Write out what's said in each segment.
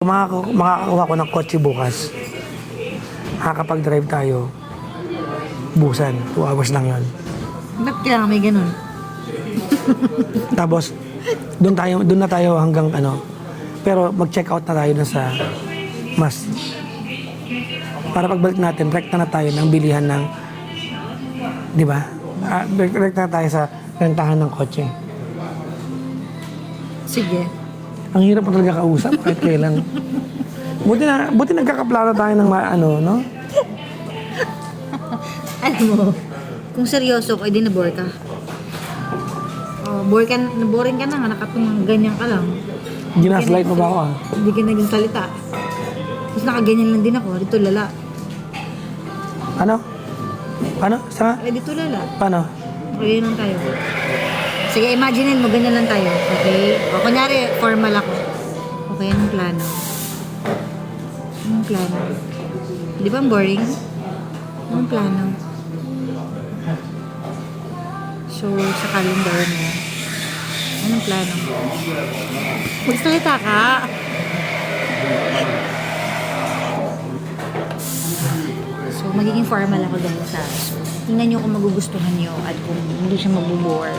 Makakakuha ko ng kotse bukas. Makakapag-drive tayo. Busan. 2 hours lang yun. Ba't kaya may ganun? Tapos, doon na tayo hanggang ano. Pero mag-check out na tayo na sa mas. Para pagbalik natin, rekta na tayo ng bilihan ng, di ba? Rekta na tayo sa rentahan ng kotse. Sige. Ang hirap pa talaga kausap kahit kailan. Buti nagkakaplano tayo ng ano, no? Alam mo, kung seryoso ko, edi na-bore ka. Oh, boring ka na, nakatung ganyan ka lang. Ginaslight mo ba ako, ah? Hindi ka naging salita. Tapos nakaganyan lang din ako, dito lala. Ano? Paano? Sa? Dito lala. Paano? Okay lang tayo. Sige, imagine mo, ganyan lang tayo. Okay? O, kunyari, formal ako. Okay, anong plano? Anong plano? Di ba ang boring? Anong plano? So, sa calendar mo, anong plano? Magsalita ka! So, magiging formal ako dahil sa aso. Tingnan nyo kung magugustuhan nyo at kung hindi siya mabubore.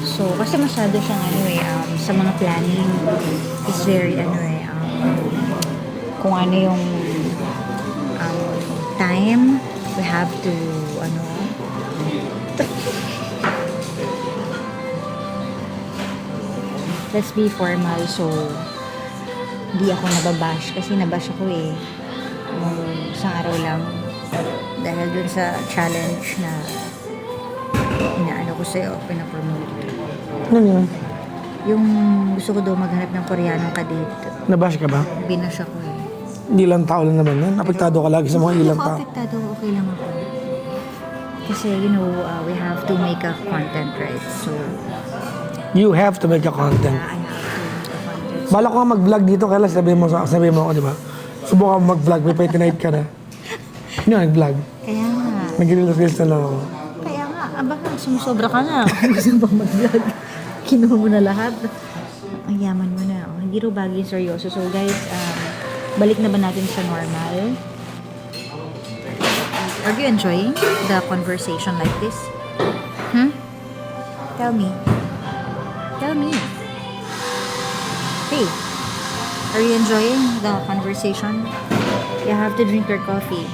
So, kasi masyado siyang sa mga planning is very kung ano yung time we have to let's be formal. So, hindi ako nababash kasi nabash ako nung isang araw lang dahil dun sa challenge na inaano ko sa'yo, pinapromote. Ano yun? Yung gusto ko daw maghanap ng Koreanong kadate. Nabash ka ba? Binash ako Hindi lang tao lang naman yan. Apektado ka lagi sa mga ilang Hindi ako tao. apektado, okay lang ako. Kasi, we have to make a content, right? So, You have to make a content. I have to make a content. Bala ko nga mag-vlog dito, kaya sabihin mo ako, di ba? Subukan mo mag-vlog, may pay tonight ka na. Hindi ako nag-vlog. Kaya nga. Nag-reels na lang ako. Kaya nga, sumusobra ka na. Gusto mo pa mag-vlog. Kinuha mo na lahat. Ang yaman mo na. Oh, hindi rin bagay seryoso. So guys, balik na ba natin sa normal? Are you enjoying the conversation like this? Tell me. Tell me. Hey, are you enjoying the conversation? You have to drink your coffee.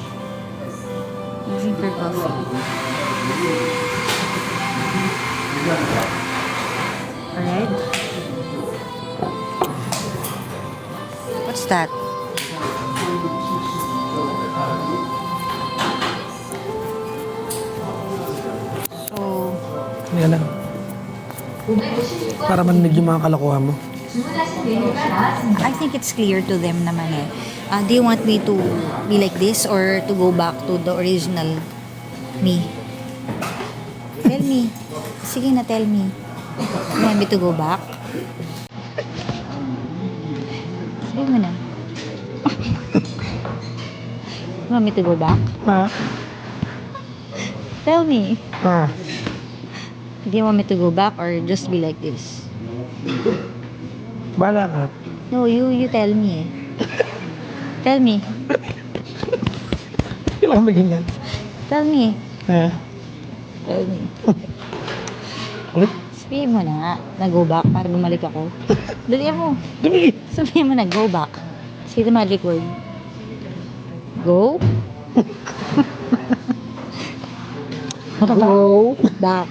You drink your coffee. Alright? What's that? So, Yan lang. Para maninig yung mga kalokohan mo. I think it's clear to them naman do you want me to be like this or to go back to the original me? Tell me. Sige na, tell me. You want me to go back? Sabi mo na. You want me to go back? Ha? Tell me. Ha? Do you want me to go back or just be like this? Bala ka. No, you tell me. Tell me. Kailangan maging yan. Tell me. Ha? Tell me. Ulit? Sabihin mo na nga, na-go back para bumalik ako. Dali mo. Dumi! Sabihin mo na, go back. Say the magic word. Go? Go back.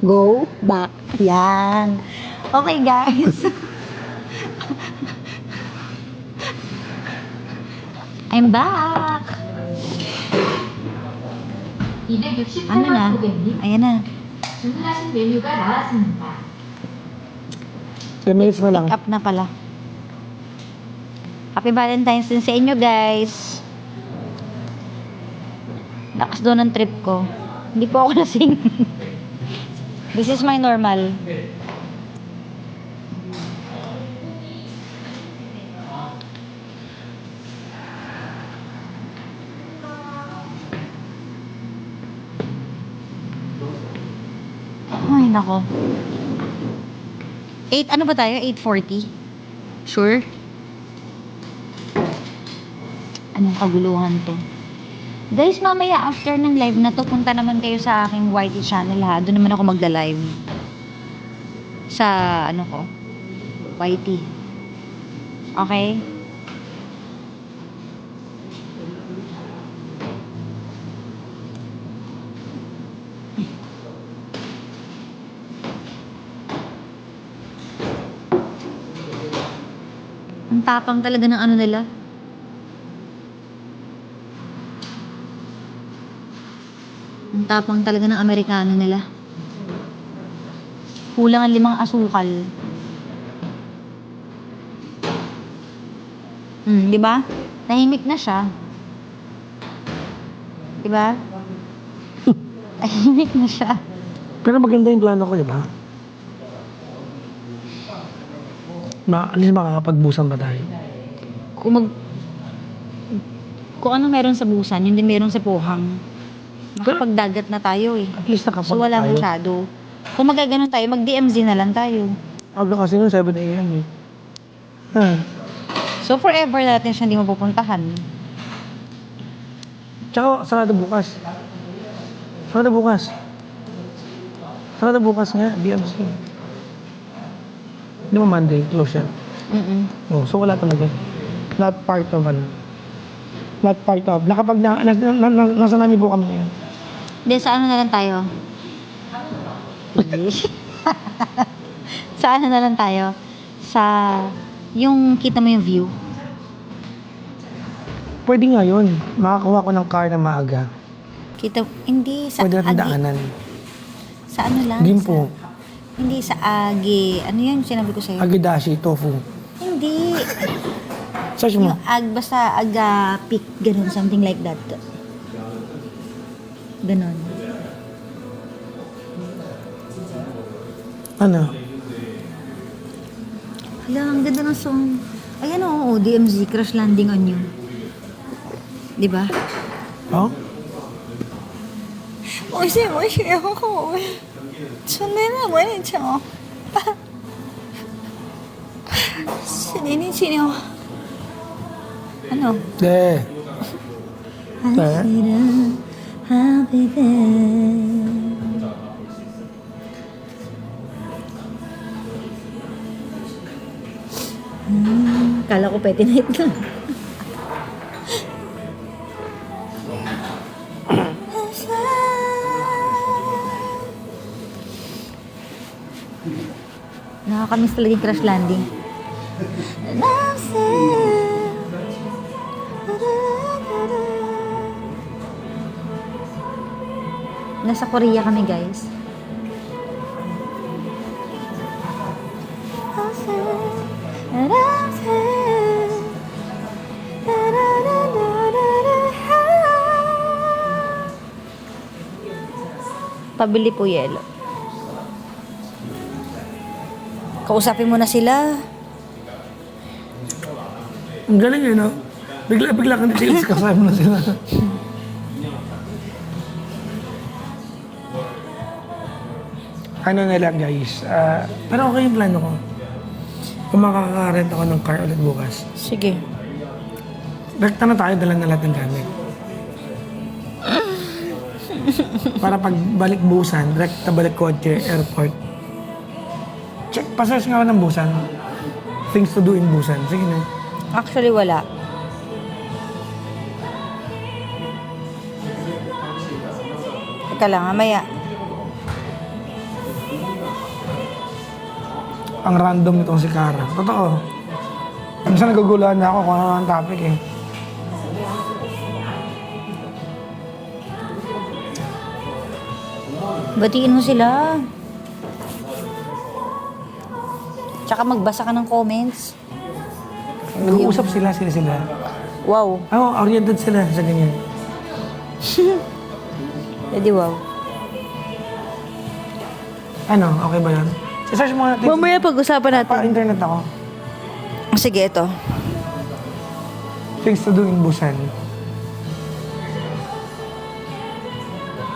Go back. Yan. Okay, guys. I'm back. Ano na? Ayan na. 주문하신 메뉴가 나왔습니다. 10 minutes mo lang. Pick up na pala. Happy Valentine's din sa inyo, guys. Lakas doon ang trip ko. Hindi po ako lasing. This is my normal. Ay, nako. Ano ba tayo? 8:40? Sure? Anong kaguluhan to? Guys, mamaya after ng live na to, punta naman kayo sa aking YT channel ha. Doon naman ako magla-live. Sa ano ko? YT. Okay? Ang tapang talaga ng ano nila. Ang tapang talaga ng Amerikano nila. Kulang ang 5 asukal. Di ba? Tahimik na siya. Di ba? Tahimik na siya. Pero maganda yung plano ko, di ba? At least makakapagbusan ba tayo? Kung ano meron sa busan, yun din meron sa Pohang. Makapagdagat na tayo eh. At least nakapag So wala tayo. masyado. Kung magaganon tayo, mag-DMZ na lang tayo. Aga kasi nun 7 a.m. eh. Ha? So forever natin siya hindi mapupuntahan. Tsaka sarado bukas. Sarado bukas. Sarado bukas nga, BMC. Di ba Monday, close yan? Oh, so wala talaga. Not part of ano. Not part of. Nakapag nasa namin po kami ngayon. Hindi, sa ano na lang tayo? Sa ano na lang tayo? Sa yung kita mo yung view. Pwede nga yun. Makakuha ko ng car na maaga. Hindi sa Pwede natin Agi. daanan. Sa ano lang? Gimpo. Hindi sa Agi. Ano yun sinabi ko sa'yo? Agidashi, tofu. Hindi. Search mo. Yung basta Aga Peak, ganun, something like that. Ganun. Ano? Hala, ang ganda ng song. Ayan oo, DMZ, Crash Landing on You. Di ba? Oh? 我是好好嘅，从来没我你讲，是你去了，ano? De. De. I'll be there. Kala ko petty night lang. Nakakamiss talaga yung Crash Landing. Nasa Korea kami, guys. Pabili po yelo. Kausapin mo na sila. Ang galing eh, no? Bigla kang details kasama na sila. Ano na lang guys, pero okay yung plano ko. Kung makaka-rent ako ng car ulit bukas. Sige. Rekta na tayo, dala na lahat ng gamit. Para pag balik Busan, rekta balik kotse, airport. Check, pa-search nga ako ng Busan. Things to do in Busan. Sige na. Actually, wala. Teka lang, mamaya. Ang random nitong si Kara. Totoo. Minsan naguguluhan na ako kung ano ang topic eh. Batiin mo sila. Tsaka magbasa ka ng comments. Nag-uusap sila. Wow. Oriented sila sa ganyan. Pwede wow. Ano, okay ba yan? I-search mo natin. Mamaya pag-usapan natin. Pa-internet ako. Sige, ito. Things to do in Busan.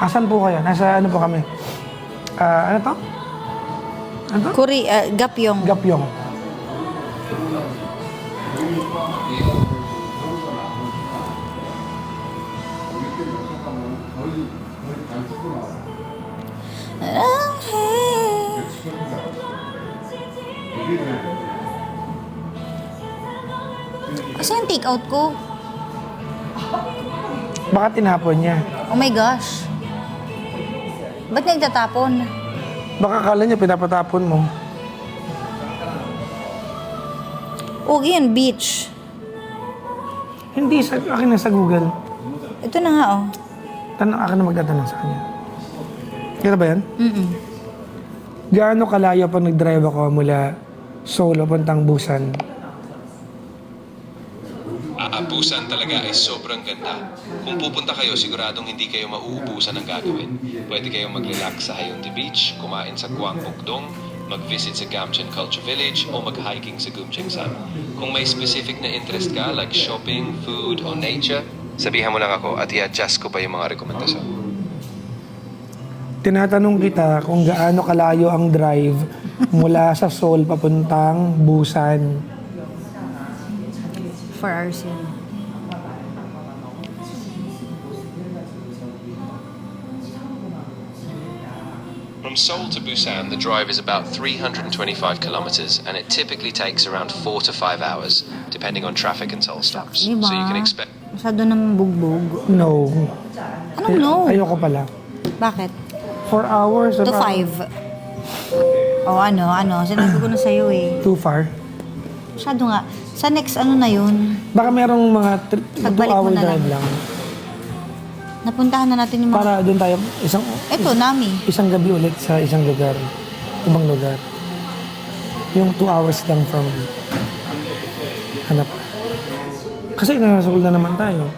Asan po kayo? Nasa ano po kami? Ano to? Ano? Gapyong. Gapyong. Kasi yung take out ko. Baka tinapon niya. Oh my gosh. Ba't nagtatapon? Baka kala niya pinapatapon mo. Ugyan Beach. Hindi, akin na sa Google. Ito na nga, oh. Akin na magtatanong sa kanya. Kaya ba yan? Mm-mm. Gaano kalayo pag nag-drive ako mula Solo puntang Busan? Busan talaga ay sobrang ganda. Kung pupunta kayo, siguradong hindi kayo mauubusan ng gagawin. Pwede kayong mag-relax sa Hayunti Beach, kumain sa Gwangbukdong, mag-visit sa Gamcheon Culture Village, o mag-hiking sa Gumcheongsan. Kung may specific na interest ka, like shopping, food, o nature, sabihan mo lang ako at i-adjust ko pa yung mga rekomendasyon. Tinatanong kita kung gaano kalayo ang drive mula sa Seoul papuntang Busan. 4 hours yun. From Seoul to Busan, the drive is about 325 kilometers and it typically takes around 4 to 5 hours, depending on traffic and toll stops. Diba? So you can expect... Masyado naman bugbog. No. Anong no? Ayoko pala. Bakit? 4 hours? To 5. O ano, sinabi ko na sa'yo eh. Too far? Masyado nga. Sa next ano na yun, Baka merong mga 2 Pagbalik mo hour na drive lang. lang. napuntahan na natin yung mga... Para doon tayo, Eto, Nami. isang gabi ulit sa isang lugar. Ibang lugar. Yung 2 hours lang from hanap. Kasi nasa Seoul na naman tayo.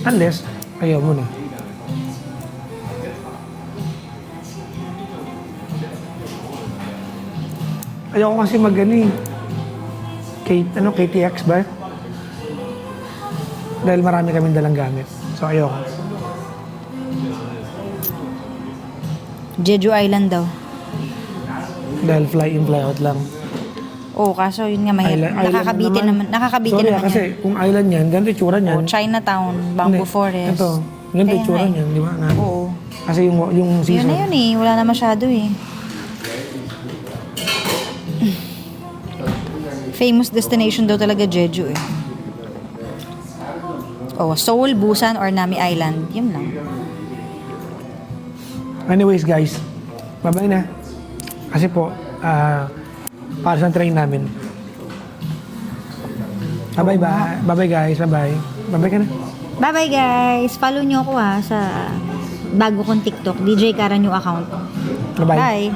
Unless, ayaw mo na. Ayaw ko kasi KTX ba? Dahil marami kaming dalang gamit. So ayaw ko. Jeju Island daw. Dahil fly in, fly out lang. Oo, kaso yun nga mahirap. Nakakabitin naman. Sorry, kasi yan. kung island yan, ganito yung tsura niyan. Oo, Chinatown, Bamboo Hindi. Forest. Ito, ganito yung Kaya tsura nga eh. niyan, di ba? Oo. Kasi yung Yun season. na yun eh. Wala na masyado eh. Famous destination daw talaga Jeju eh. Oh, Seoul, Busan, or Nami Island. Yun lang. Anyways guys, bye-bye na. Kasi po, para sa train namin. Bye-bye. Bye-bye guys, bye-bye. Bye-bye ka na. Bye-bye guys! Follow nyo ako sa bago kong TikTok, DJ Kara New account. Bye-bye. Bye!